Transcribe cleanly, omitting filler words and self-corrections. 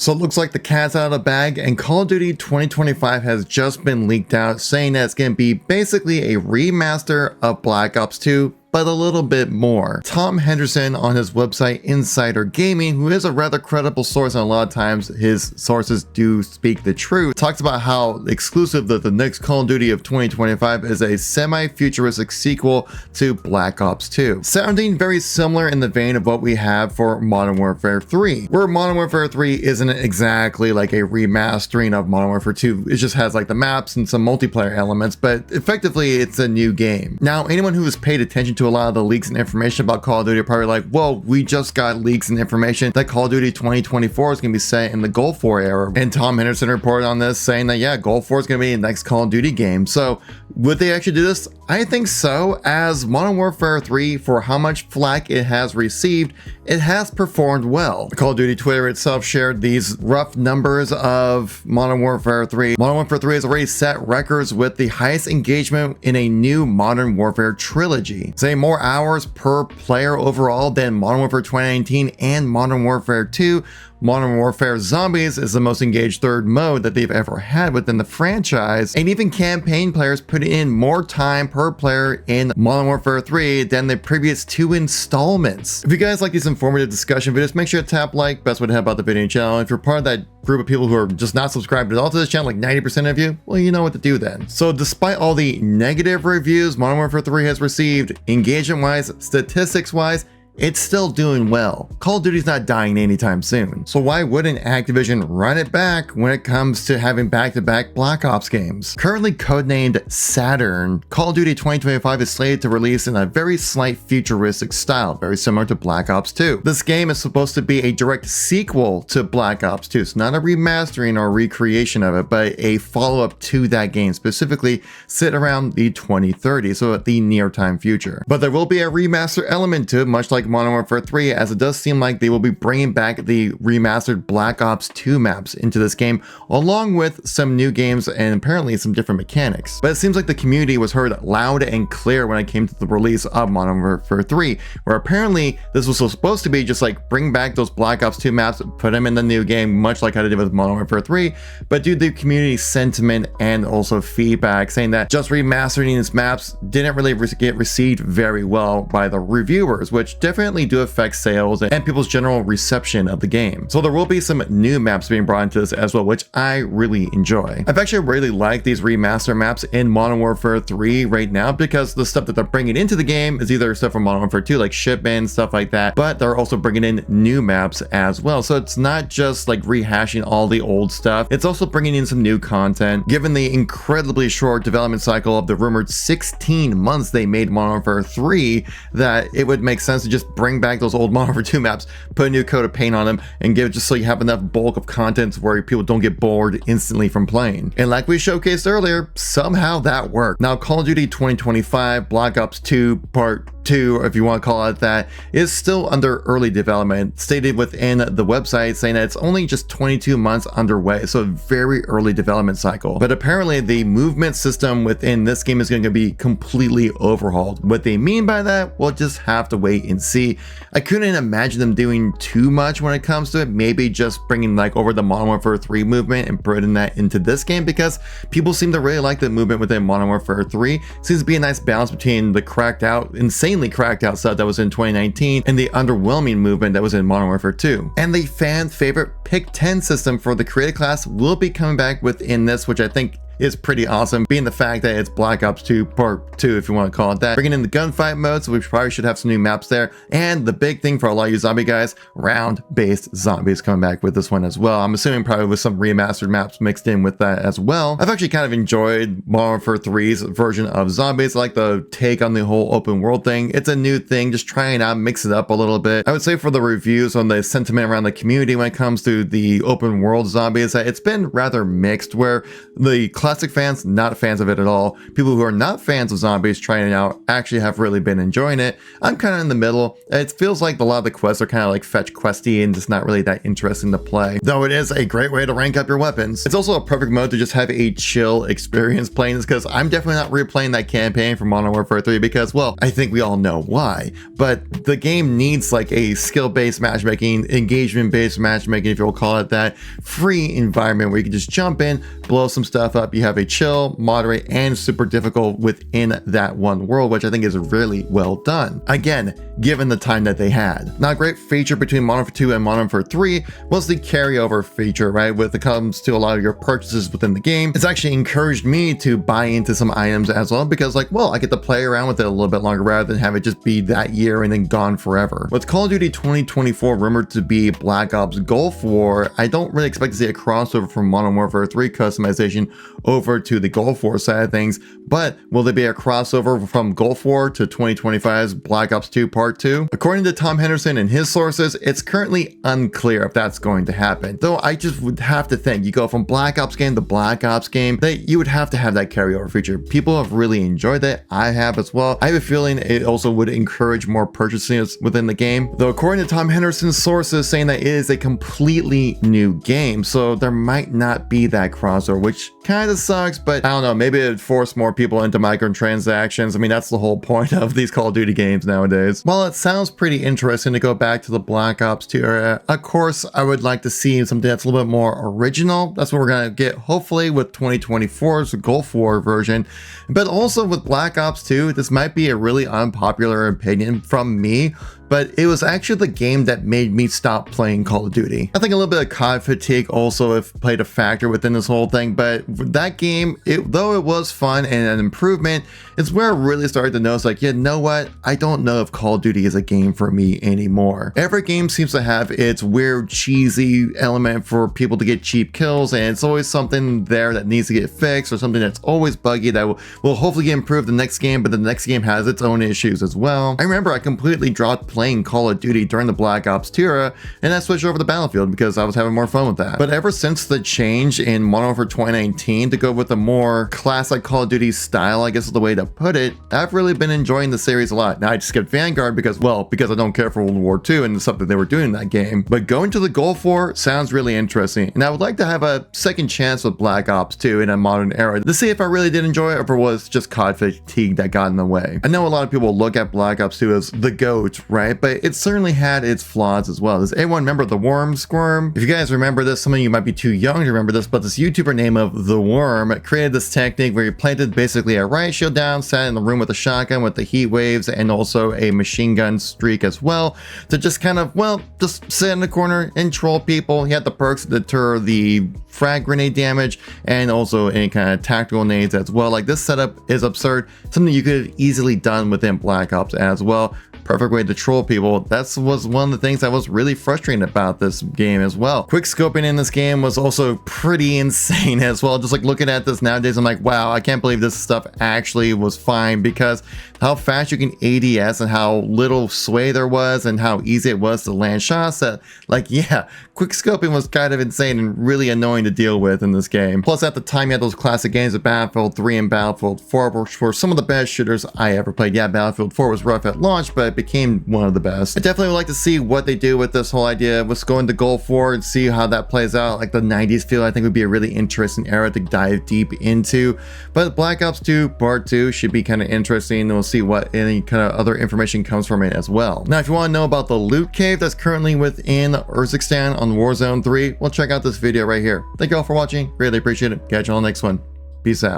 So it looks like the cat's out of the bag, and Call of Duty 2025 has just been leaked out, saying that it's going to be basically a remaster of Black Ops 2, but a little bit more. Tom Henderson on his website Insider Gaming, who is a rather credible source, and a lot of times his sources do speak the truth, talks about how exclusive that the next Call of Duty of 2025 is a semi-futuristic sequel to Black Ops 2, sounding very similar in the vein of what we have for Modern Warfare 3, where Modern Warfare 3 isn't exactly like a remastering of Modern Warfare 2. It just has like the maps and some multiplayer elements, but effectively it's a new game. Now, anyone who has paid attention to a lot of the leaks and information about Call of Duty are probably like, well, we just got leaks and information that Call of Duty 2024 is going to be set in the Gulf War era. And Tom Henderson reported on this saying that, yeah, Gulf War is going to be the next Call of Duty game. So would they actually do this? I think so, as Modern Warfare 3, for how much flack it has received, it has performed well. Call of Duty Twitter itself shared these rough numbers of Modern Warfare 3. Modern Warfare 3 has already set records with the highest engagement in a new Modern Warfare trilogy, saying more hours per player overall than Modern Warfare 2019 and Modern Warfare 2. Modern Warfare Zombies is the most engaged third mode that they've ever had within the franchise, and even campaign players put in more time per player in Modern Warfare 3 than the previous 2 installments. If you guys like these informative discussion videos, make sure to tap like, best way to help out the video channel. If you're part of that group of people who are just not subscribed at all to this channel, like 90% of you, well, you know what to do then. So despite all the negative reviews Modern Warfare 3 has received, engagement-wise, statistics-wise, it's still doing well. Call of Duty's not dying anytime soon. So why wouldn't Activision run it back when it comes to having back-to-back Black Ops games? Currently codenamed Saturn, Call of Duty 2025 is slated to release in a very slight futuristic style, very similar to Black Ops 2. This game is supposed to be a direct sequel to Black Ops 2. It's not a remastering or recreation of it, but a follow-up to that game, specifically set around the 2030s, so at the near-time future. But there will be a remaster element to it, much like Modern Warfare 3, as it does seem like they will be bringing back the remastered Black Ops 2 maps into this game, along with some new games and apparently some different mechanics. But it seems like the community was heard loud and clear when it came to the release of Modern Warfare 3, where apparently this was supposed to be just like bring back those Black Ops 2 maps, put them in the new game, much like how they did with Modern Warfare 3, but due to the community sentiment and also feedback saying that just remastering these maps didn't really get received very well by the reviewers, which definitely do affect sales and people's general reception of the game. So there will be some new maps being brought into this as well, which I really enjoy. I've actually really liked these remaster maps in Modern Warfare 3 right now, because the stuff that they're bringing into the game is either stuff from Modern Warfare 2, like shipment, stuff like that, but they're also bringing in new maps as well. So it's not just like rehashing all the old stuff, it's also bringing in some new content. Given the incredibly short development cycle of the rumored 16 months they made Modern Warfare 3, that it would make sense to just bring back those old Modern Warfare 2 maps, put a new coat of paint on them, and give it just so you have enough bulk of content where people don't get bored instantly from playing. And like we showcased earlier, somehow that worked. Now, Call of Duty 2025 Black Ops 2 Part 2, if you want to call it that, is still under early development, stated within the website, saying that it's only just 22 months underway, so a very early development cycle. But apparently the movement system within this game is going to be completely overhauled. What they mean by that, we'll just have to wait and see. I couldn't imagine them doing too much when it comes to it, maybe just bringing like over the Modern Warfare 3 movement and putting that into this game, because people seem to really like the movement within Modern Warfare 3. Seems to be a nice balance between the cracked out, insanely cracked out stuff that was in 2019 and the underwhelming movement that was in Modern Warfare 2. And the fan favorite pick 10 system for the creative class will be coming back within this, which I think is pretty awesome, being the fact that it's Black Ops 2 Part 2, if you want to call it that. Bringing in the gunfight mode, so we probably should have some new maps there. And the big thing for a lot of you zombie guys, round-based zombies coming back with this one as well. I'm assuming probably with some remastered maps mixed in with that as well. I've actually kind of enjoyed Modern Warfare 3's version of zombies. I like the take on the whole open world thing. It's a new thing, just try it out, mix it up a little bit. I would say for the reviews on the sentiment around the community when it comes to the open world zombies, that it's been rather mixed, where the Classic fans, not fans of it at all. People who are not fans of zombies trying it out actually have really been enjoying it. I'm kind of in the middle. It feels like a lot of the quests are kind of like fetch questy and just not really that interesting to play, though it is a great way to rank up your weapons. It's also a perfect mode to just have a chill experience playing this, because I'm definitely not replaying that campaign from Modern Warfare 3 because, well, I think we all know why, but the game needs like a skill-based matchmaking, engagement-based matchmaking, if you'll call it that, free environment where you can just jump in, blow some stuff up. You have a chill, moderate, and super difficult within that one world, which I think is really well done. Again, given the time that they had. Now, a great feature between Modern Warfare 2 and Modern Warfare 3 was the carryover feature, right? When it comes to a lot of your purchases within the game, it's actually encouraged me to buy into some items as well, because like, well, I get to play around with it a little bit longer rather than have it just be that year and then gone forever. With Call of Duty 2024 rumored to be Black Ops Gulf War, I don't really expect to see a crossover from Modern Warfare 3 customization over to the Gulf War side of things, but will there be a crossover from Gulf War to 2025's Black Ops 2 Part 2? According to Tom Henderson and his sources, it's currently unclear if that's going to happen. Though I just would have to think, you go from Black Ops game to Black Ops game, that you would have to have that carryover feature. People have really enjoyed that. I have as well. I have a feeling it also would encourage more purchases within the game. Though according to Tom Henderson's sources saying that it is a completely new game, so there might not be that crossover, which kind of sucks, but I don't know, maybe it'd force more people into microtransactions. I mean, that's the whole point of these Call of Duty games nowadays. While it sounds pretty interesting to go back to the Black Ops 2 era, of course, I would like to see something that's a little bit more original. That's what we're gonna get hopefully with 2024's Gulf War version. But also with Black Ops 2, this might be a really unpopular opinion from me, but it was actually the game that made me stop playing Call of Duty. I think a little bit of COD fatigue also have played a factor within this whole thing, but that game, though it was fun and an improvement, it's where I really started to notice, like, you know what? I don't know if Call of Duty is a game for me anymore. Every game seems to have its weird, cheesy element for people to get cheap kills, and it's always something there that needs to get fixed, or something that's always buggy that will hopefully get improved the next game, but the next game has its own issues as well. I remember I completely dropped playing Call of Duty during the Black Ops 2 era, and I switched over to Battlefield because I was having more fun with that. But ever since the change in Modern Warfare 2019 to go with a more classic Call of Duty style, I guess is the way to put it, I've really been enjoying the series a lot. Now I just skipped Vanguard because, well, because I don't care for World War II and the stuff that they were doing in that game. But going to the Gulf War sounds really interesting, and I would like to have a second chance with Black Ops 2 in a modern era to see if I really did enjoy it or if it was just COD fatigue that got in the way. I know a lot of people look at Black Ops 2 as the GOAT, right? But it certainly had its flaws as well. Does anyone remember the Worm Squirm? If you guys remember this, some of you might be too young to remember this, but this YouTuber named of The Worm created this technique where he planted basically a riot shield down, sat in the room with a shotgun with the heat waves and also a machine gun streak as well, to just kind of, well, just sit in the corner and troll people. He had the perks to deter the frag grenade damage and also any kind of tactical nades as well. Like, this setup is absurd, something you could have easily done within Black Ops as well. Perfect way to troll people. That was one of the things that was really frustrating about this game as well. Quick scoping in this game was also pretty insane as well. Just like looking at this nowadays, I'm like, wow, I can't believe this stuff actually was fine, because how fast you can ADS and how little sway there was and how easy it was to land shots, that, like, yeah, quick scoping was kind of insane and really annoying to deal with in this game. Plus, at the time, you had those classic games of Battlefield 3 and Battlefield 4, which were some of the best shooters I ever played. Yeah, Battlefield 4 was rough at launch, but it became one of the best. I definitely would like to see what they do with this whole idea. Let's go into Gulf War and see how that plays out. Like, the 90s feel, I think, would be a really interesting era to dive deep into. But Black Ops 2 Part 2 should be kind of interesting, and we'll see what any kind of other information comes from it as well. Now, if you want to know about the loot cave that's currently within Urzikstan on Warzone 3, well, check out this video right here. Thank you all for watching. Really appreciate it. Catch you on the next one. Peace out.